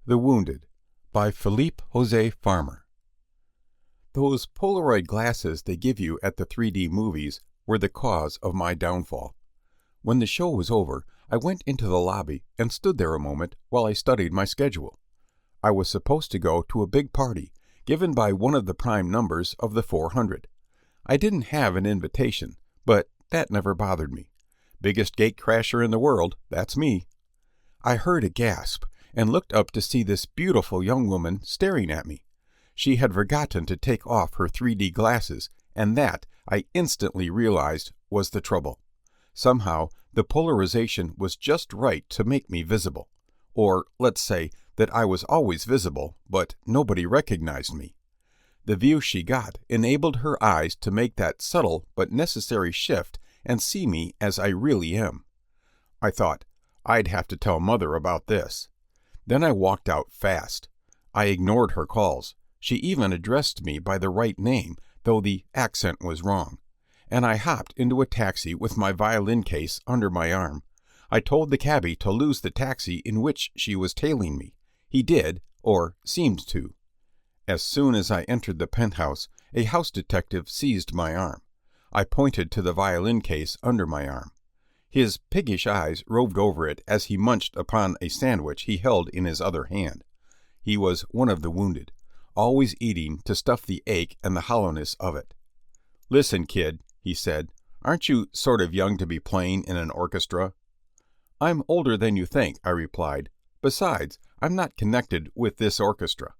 The Wounded by Philip José Farmer. Those Polaroid glasses they give you at the 3D movies were the cause of my downfall. When the show was over, I went into the lobby and stood there a moment while I studied my schedule. I was supposed to go to a big party given by one of the prime numbers of the 400. I didn't have an invitation, but that never bothered me. Biggest gatecrasher in the world, that's me. I heard a gasp and looked up to see this beautiful young woman staring at me. She had forgotten to take off her 3D glasses, and that, I instantly realized, was the trouble. Somehow, the polarization was just right to make me visible. Or, let's say, that I was always visible, but nobody recognized me. The view she got enabled her eyes to make that subtle but necessary shift and see me as I really am. I thought, I'd have to tell Mother about this. Then I walked out fast. I ignored her calls. She even addressed me by the right name, though the accent was wrong. And I hopped into a taxi with my violin case under my arm. I told the cabbie to lose the taxi in which she was tailing me. He did, or seemed to. As soon as I entered the penthouse, a house detective seized my arm. I pointed to the violin case under my arm. His piggish eyes roved over it as he munched upon a sandwich he held in his other hand. He was one of the wounded, always eating to stuff the ache and the hollowness of it. "Listen, kid," he said, "aren't you sort of young to be playing in an orchestra?" "I'm older than you think," I replied. "Besides, I'm not connected with this orchestra."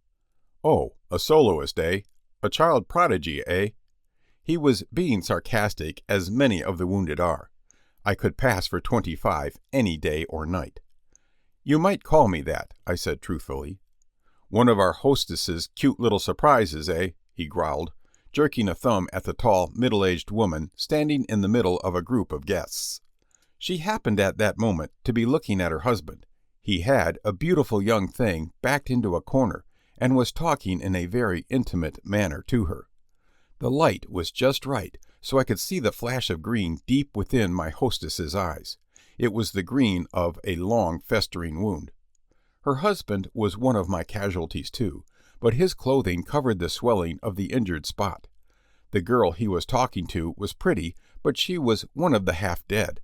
"Oh, a soloist, eh? A child prodigy, eh?" He was being sarcastic, as many of the wounded are. I could pass for 25 any day or night. "You might call me that," I said truthfully. "One of our hostess's cute little surprises, eh?" he growled, jerking a thumb at the tall, middle-aged woman standing in the middle of a group of guests. She happened at that moment to be looking at her husband. He had a beautiful young thing backed into a corner and was talking in a very intimate manner to her. The light was just right, so I could see the flash of green deep within my hostess's eyes. It was the green of a long festering wound. Her husband was one of my casualties too, but his clothing covered the swelling of the injured spot. The girl he was talking to was pretty, but she was one of the half-dead.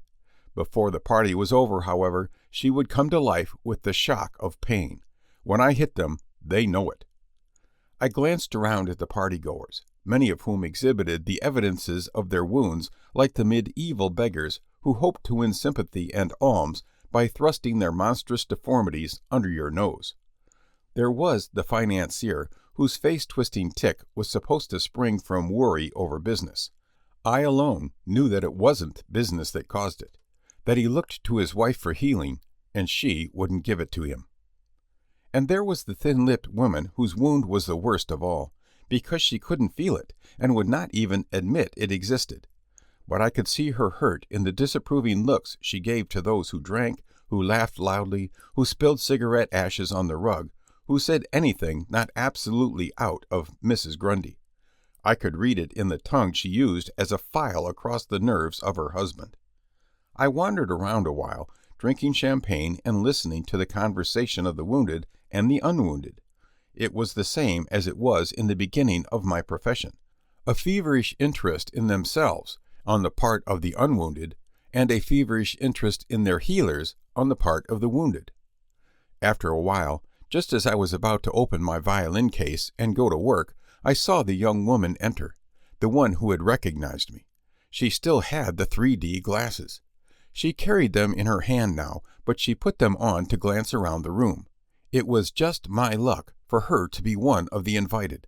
Before the party was over, however, she would come to life with the shock of pain. When I hit them, they know it. I glanced around at the partygoers, many of whom exhibited the evidences of their wounds like the medieval beggars who hoped to win sympathy and alms by thrusting their monstrous deformities under your nose. There was the financier whose face-twisting tic was supposed to spring from worry over business. I alone knew that it wasn't business that caused it, that he looked to his wife for healing, and she wouldn't give it to him. And there was the thin-lipped woman whose wound was the worst of all, because she couldn't feel it and would not even admit it existed. But I could see her hurt in the disapproving looks she gave to those who drank, who laughed loudly, who spilled cigarette ashes on the rug, who said anything not absolutely out of Mrs. Grundy. I could read it in the tongue she used as a file across the nerves of her husband. I wandered around a while, drinking champagne and listening to the conversation of the wounded and the unwounded. It was the same as it was in the beginning of my profession, a feverish interest in themselves on the part of the unwounded, and a feverish interest in their healers on the part of the wounded. After a while, just as I was about to open my violin case and go to work, I saw the young woman enter, the one who had recognized me. She still had the 3D glasses. She carried them in her hand now, but she put them on to glance around the room. It was just my luck for her to be one of the invited.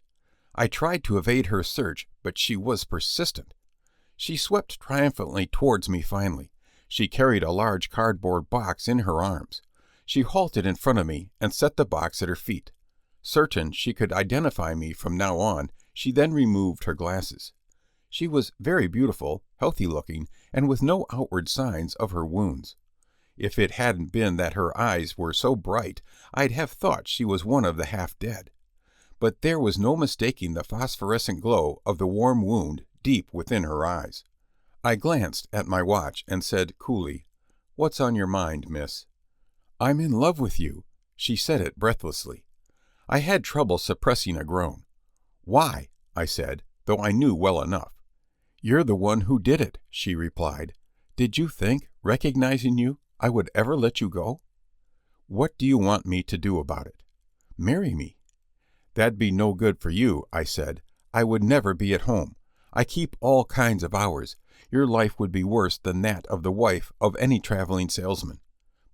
I tried to evade her search, but she was persistent. She swept triumphantly towards me finally. She carried a large cardboard box in her arms. She halted in front of me and set the box at her feet. Certain she could identify me from now on, she then removed her glasses. She was very beautiful, healthy-looking, and with no outward signs of her wounds. If it hadn't been that her eyes were so bright, I'd have thought she was one of the half-dead. But there was no mistaking the phosphorescent glow of the warm wound deep within her eyes. I glanced at my watch and said coolly, "What's on your mind, miss?" "I'm in love with you." She said it breathlessly. I had trouble suppressing a groan. "Why?" I said, though I knew well enough. "You're the one who did it," she replied. "Did you think, recognizing you, I would ever let you go?" "What do you want me to do about it?" "Marry me." "That'd be no good for you," I said. "I would never be at home. I keep all kinds of hours. Your life would be worse than that of the wife of any traveling salesman.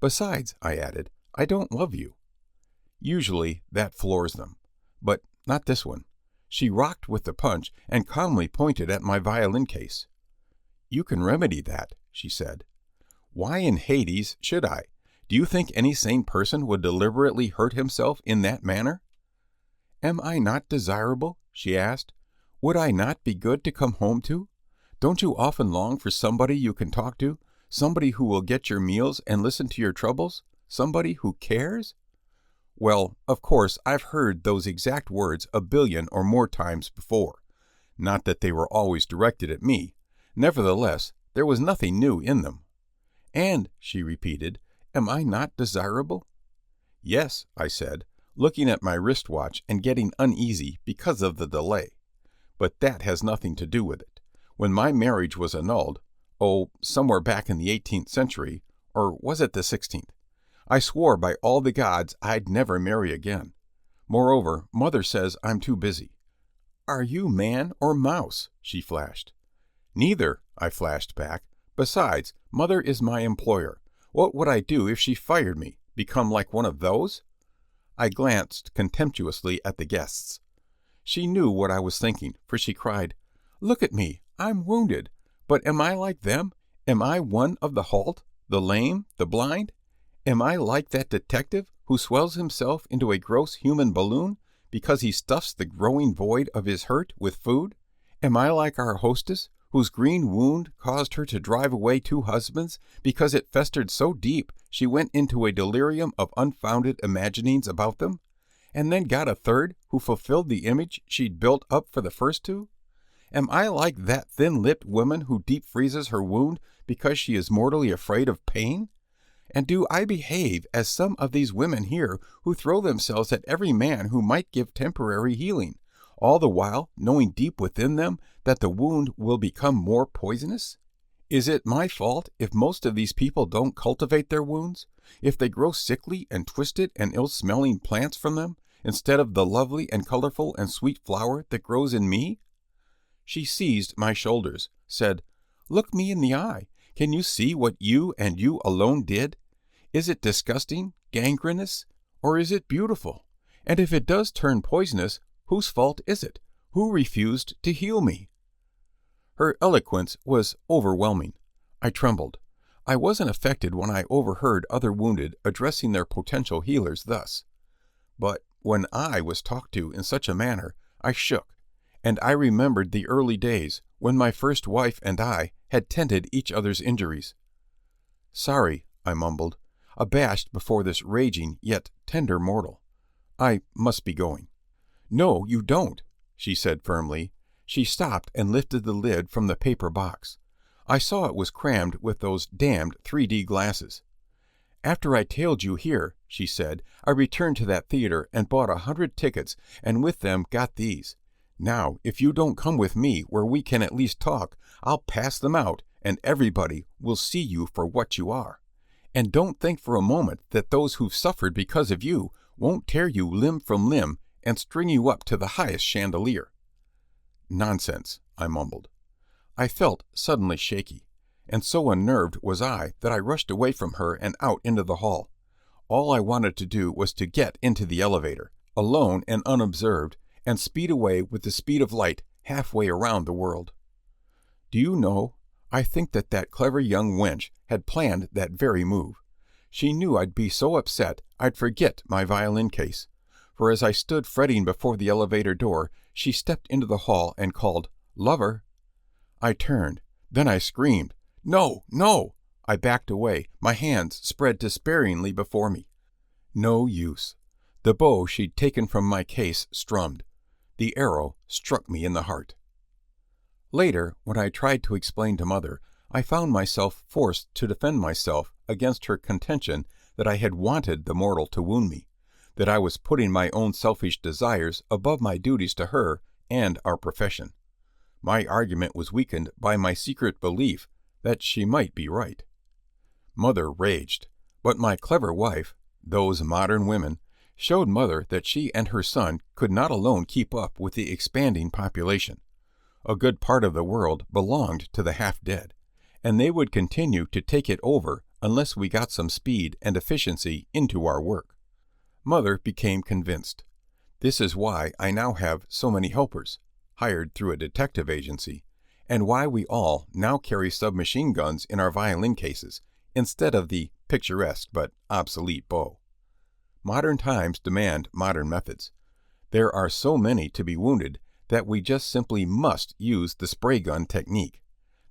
Besides," I added, "I don't love you." Usually that floors them. But not this one. She rocked with the punch and calmly pointed at my violin case. "You can remedy that," she said. "Why in Hades should I? Do you think any sane person would deliberately hurt himself in that manner?" "Am I not desirable?" she asked. "Would I not be good to come home to? Don't you often long for somebody you can talk to, somebody who will get your meals and listen to your troubles, somebody who cares?" Well, of course, I've heard those exact words a billion or more times before. Not that they were always directed at me. Nevertheless, there was nothing new in them. "And," she repeated, "am I not desirable?" "Yes," I said, looking at my wristwatch and getting uneasy because of the delay. "But that has nothing to do with it. When my marriage was annulled, somewhere back in the 18th century, or was it the 16th? I swore by all the gods I'd never marry again. Moreover, Mother says I'm too busy." "Are you man or mouse?" she flashed. "Neither," I flashed back. "Besides, Mother is my employer. What would I do if she fired me? Become like one of those?" I glanced contemptuously at the guests. She knew what I was thinking, for she cried, "Look at me, I'm wounded. But am I like them? Am I one of the halt, the lame, the blind? Am I like that detective who swells himself into a gross human balloon because he stuffs the growing void of his hurt with food? Am I like our hostess whose green wound caused her to drive away 2 husbands because it festered so deep she went into a delirium of unfounded imaginings about them, and then got a 3rd who fulfilled the image she'd built up for the first 2? Am I like that thin-lipped woman who deep freezes her wound because she is mortally afraid of pain? And do I behave as some of these women here who throw themselves at every man who might give temporary healing, all the while knowing deep within them that the wound will become more poisonous? Is it my fault if most of these people don't cultivate their wounds, if they grow sickly and twisted and ill-smelling plants from them, instead of the lovely and colorful and sweet flower that grows in me?" She seized my shoulders, said, "Look me in the eye. Can you see what you and you alone did? Is it disgusting, gangrenous, or is it beautiful? And if it does turn poisonous, whose fault is it? Who refused to heal me?" Her eloquence was overwhelming. I trembled. I wasn't affected when I overheard other wounded addressing their potential healers thus. But when I was talked to in such a manner, I shook, and I remembered the early days when my first wife and I had tended each other's injuries. "Sorry," I mumbled, abashed before this raging yet tender mortal. "I must be going." "No, you don't," she said firmly. She stopped and lifted the lid from the paper box. I saw it was crammed with those damned 3D glasses. "After I tailed you here," she said, "I returned to that theater and bought 100 tickets and with them got these. Now, if you don't come with me where we can at least talk, I'll pass them out and everybody will see you for what you are. And don't think for a moment that those who've suffered because of you won't tear you limb from limb and string you up to the highest chandelier." "Nonsense," I mumbled. I felt suddenly shaky, and so unnerved was I that I rushed away from her and out into the hall. All I wanted to do was to get into the elevator, alone and unobserved, and speed away with the speed of light halfway around the world. Do you know, I think that clever young wench had planned that very move. She knew I'd be so upset I'd forget my violin case, for as I stood fretting before the elevator door, she stepped into the hall and called, "Lover." I turned. Then I screamed, "No, no!" I backed away, my hands spread despairingly before me. No use. The bow she'd taken from my case strummed. The arrow struck me in the heart. Later, when I tried to explain to Mother, I found myself forced to defend myself against her contention that I had wanted the mortal to wound me, that I was putting my own selfish desires above my duties to her and our profession. My argument was weakened by my secret belief that she might be right. Mother raged, but my clever wife, those modern women, showed Mother that she and her son could not alone keep up with the expanding population. A good part of the world belonged to the half-dead, and they would continue to take it over unless we got some speed and efficiency into our work. Mother became convinced. This is why I now have so many helpers, hired through a detective agency, and why we all now carry submachine guns in our violin cases, instead of the picturesque but obsolete bow. Modern times demand modern methods. There are so many to be wounded that we just simply must use the spray gun technique.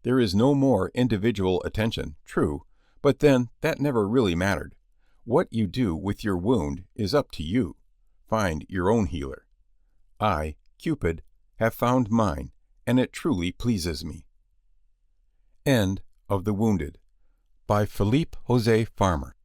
There is no more individual attention, true, but then that never really mattered. What you do with your wound is up to you. Find your own healer. I, Cupid, have found mine, and it truly pleases me. End of The Wounded by Philip José Farmer.